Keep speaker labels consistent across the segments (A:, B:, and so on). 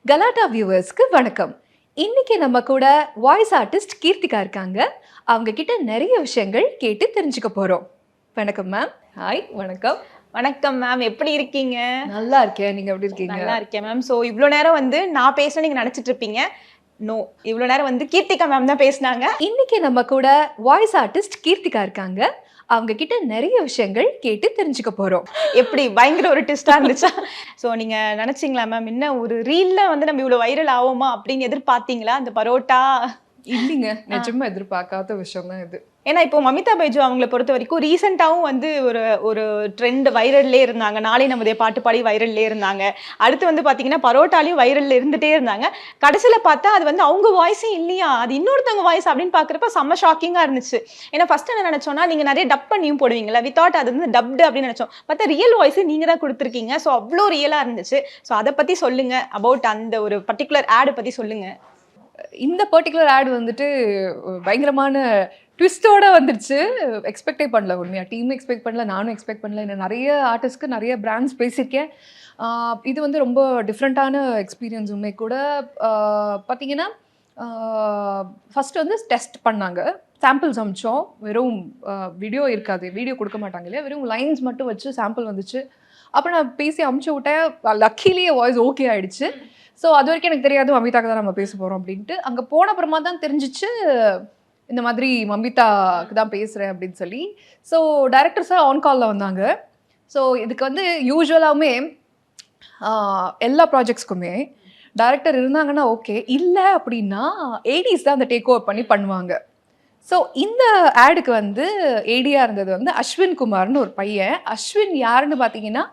A: கலாட்டா வியூவர்ஸ்க்கு வணக்கம். இன்னைக்கு நம்ம கூட வாய்ஸ் ஆர்டிஸ்ட் கீர்த்திகா இருக்காங்க. அவங்க கிட்ட நிறைய விஷயங்கள் கேட்டு தெரிஞ்சுக்க போறோம். வணக்கம் மேம். ஹாய், வணக்கம்.
B: வணக்கம் மேம், எப்படி இருக்கீங்க?
A: நல்லா இருக்கேன். நீங்க எப்படி இருக்கீங்க?
B: நல்லா இருக்கேன் மேம். ஸோ இவ்வளோ நேரம் நான் பேசுறேன் நீங்க நினைச்சிட்டு இருப்பீங்க. நோ, இவ்வளோ நேரம் கீர்த்திகா மேம் தான் பேசினாங்க.
A: இன்னைக்கு நம்ம கூட வாய்ஸ் ஆர்டிஸ்ட் கீர்த்திகா இருக்காங்க. அவங்க கிட்ட நிறைய விஷயங்கள் கேட்டு தெரிஞ்சுக்க போறோம்.
B: எப்படி பயங்கர ஒரு ட்விஸ்டா இருந்துச்சா? ஸோ நீங்க நினைச்சீங்களா மேம், என்ன ஒரு ரீல்ல நம்ம இவ்வளோ வைரல் ஆவோமா அப்படின்னு எதிர்பார்த்தீங்களா? அந்த பரோட்டா
A: இல்லைங்க, நிஜமா எதிர்பார்க்காத விஷயம் தான் இது.
B: ஏன்னா இப்போ மமிதா பைஜு அவங்களை பொறுத்த வரைக்கும் ரீசெண்டாவும் ஒரு ஒரு ட்ரெண்ட் வைரல்லே இருந்தாங்க. நாளை நம்முடைய பாட்டு பாடி வைரல்லே இருந்தாங்க. அடுத்து பார்த்தீங்கன்னா பரோட்டாலையும் வைரல்ல இருந்துட்டே இருந்தாங்க. கடைசியில் பார்த்தா அது அவங்க வாய்ஸே இல்லையா, அது இன்னொருத்தவங்க வாய்ஸ் அப்படின்னு பார்க்குறப்ப செம்ம ஷாக்கிங்காக இருந்துச்சு. ஏன்னா ஃபர்ஸ்ட் என்ன நினைச்சோம்னா, நீங்கள் நிறைய டப் பண்ணியும் போடுவீங்களா, வித்தவுட் அது டப்டு அப்படின்னு நினைச்சோம். பார்த்தா ரியல் வாய்ஸ் நீங்கள் தான் கொடுத்துருக்கீங்க. ஸோ அவ்வளோ ரியலாக இருந்துச்சு. ஸோ அதை பற்றி சொல்லுங்க, அபவுட் அந்த ஒரு பர்டிகுலர் ஆடை பற்றி சொல்லுங்க.
A: இந்த பர்டிகுலர் ஆட் பயங்கரமான ட்விஸ்டோட வந்துருச்சு. எக்ஸ்பெக்டே பண்ணல. உண்மையாக டீமும் எக்ஸ்பெக்ட் பண்ணல, நானும் எக்ஸ்பெக்ட் பண்ணல. என்ன நிறைய ஆர்டிஸ்ட்க்கு நிறைய பிராண்ட்ஸ் பேசியிருக்கேன். இது ரொம்ப டிஃப்ரெண்ட்டான எக்ஸ்பீரியன்ஸுமே கூட. பார்த்தீங்கன்னா ஃபஸ்ட்டு டெஸ்ட் பண்ணாங்க, சாம்பிள்ஸ் அமிச்சோம். வெறும் வீடியோ இருக்காது, வீடியோ கொடுக்க மாட்டாங்க இல்லையா, வெறும் லைன்ஸ் மட்டும் வச்சு சாம்பிள் வந்துச்சு. அப்போ நான் பேசி அமுச்சு விட்டேன். லக்கிலியே வாய்ஸ் ஓகே ஆகிடுச்சு. ஸோ அது வரைக்கும் எனக்கு தெரியாது மமிதாக்கு தான் நம்ம பேச போகிறோம் அப்படின்ட்டு. அங்கே போன அப்புறமா தான் தெரிஞ்சிச்சு இந்த மாதிரி மமிதாக்கு தான் பேசுகிறேன் அப்படின்னு சொல்லி. ஸோ டைரக்டர் சார் ஆன் காலில் வந்தாங்க. ஸோ இதுக்கு யூஸ்வலாகவுமே எல்லா ப்ராஜெக்ட்ஸ்க்குமே டைரக்டர் இருந்தாங்கன்னா ஓகே, இல்லை அப்படின்னா ஏடிஸ் தான் அந்த டேக் ஓவர் பண்ணி பண்ணுவாங்க. ஸோ இந்த ஆடுக்கு ஏடியாக இருந்தது அஸ்வின் குமார்னு ஒரு பையன். அஸ்வின் யாருன்னு பார்த்தீங்கன்னா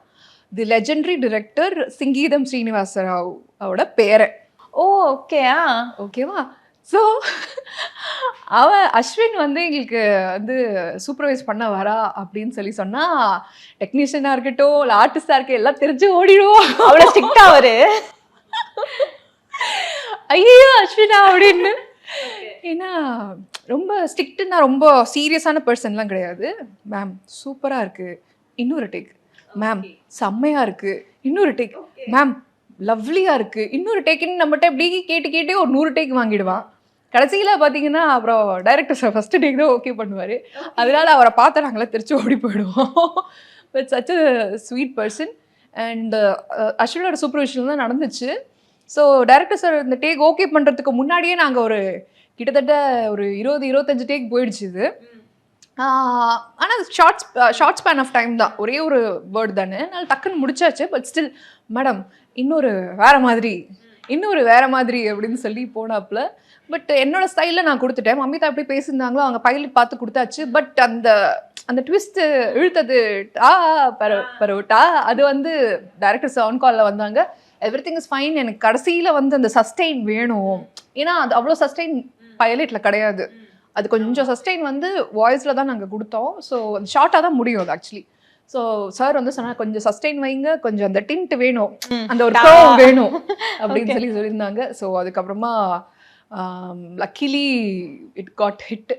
A: தி லெஜெண்டரி டிரெக்டர் சிங்கீதம் ஸ்ரீனிவாச ராவோட பேரன்.
B: ஓ ஓகே,
A: ஓகேவா. ஸோ அஸ்வின் எங்களுக்கு சூப்பர்வைஸ் பண்ண வரா அப்படின்னு சொல்லி சொன்னால், டெக்னீஷியனாக இருக்கட்டும் இல்லை ஆர்டிஸ்டாக இருக்க எல்லாம் தெரிஞ்சு ஓடிடுவோம்.
B: அவ்வளோ ஸ்ட்ரிக்டா அவரு.
A: ஐயோ அஸ்வினா அப்படின்னு. ஏன்னா ரொம்ப ஸ்ட்ரிக்ட்டுன்னா ரொம்ப சீரியஸான பர்சன்லாம் கிடையாது. மேம் சூப்பராக இருக்குது, இன்னொரு டேக். மேம் செம்மையாக இருக்குது, இன்னொரு டேக். மேம் லவ்லியாக இருக்குது, இன்னொரு டேக்குன்னு நம்மகிட்ட எப்படி கேட்டு கேட்டே ஒரு 100 டேக் வாங்கிடுவான். கடைசியில் பார்த்தீங்கன்னா அப்புறம் டைரக்டர் சார் ஃபஸ்ட்டு டேக் தான் ஓகே பண்ணுவார். அதனால அவரை பார்த்து நாங்களாம் தெரிச்சு ஓடி போயிடுவோம். But such a sweet person. And அஸ்வினோட சூப்பர்விஷன் தான் நடந்துச்சு. ஸோ டைரக்டர் சார் இந்த டேக் ஓகே பண்ணுறதுக்கு முன்னாடியே நாங்கள் கிட்டத்தட்ட ஒரு 20-25 டேக் போயிடுச்சு இது. ஆனால் ஷார்ட் ஸ்பேன் ஆஃப் டைம் தான், ஒரே ஒரு வேர்டு தானே, அதனால டக்குன்னு முடிச்சாச்சு. பட் ஸ்டில் மேடம் இன்னொரு வேற மாதிரி அப்படின்னு சொல்லி போனாப்புல. பட் என்னோட ஸ்டைலில் நான் கொடுத்துட்டேன். மம்மிதா எப்படி பேசியிருந்தாங்களோ அவங்க பைலட் பார்த்து கொடுத்தாச்சு. பட் அந்த ட்விஸ்ட்டு இழுத்தது பரோட்டா அது டைரக்டர் ஆன் காலில் வந்தாங்க. Everything is fine. எனக்கு கடைசியில் அந்த சஸ்டெயின் வேணும். ஏன்னா அது அவ்வளோ சஸ்டெயின் பைலட்டில் கிடையாது. அது கொஞ்சம் சஸ்டெயின் வாய்ஸில் தான் நாங்கள் கொடுத்தோம். ஸோ அது ஷார்ட்டாக தான் முடியும் அது ஆக்சுவலி. ஸோ சார் சொன்னால் கொஞ்சம் சஸ்டெயின் வைங்க, கொஞ்சம் அந்த டிண்ட் வேணும், அந்த ஒரு கர்வ் வேணும் அப்படின்னு சொல்லியிருந்தாங்க. ஸோ அதுக்கப்புறமா லக்கிலி இட் காட் ஹிட்.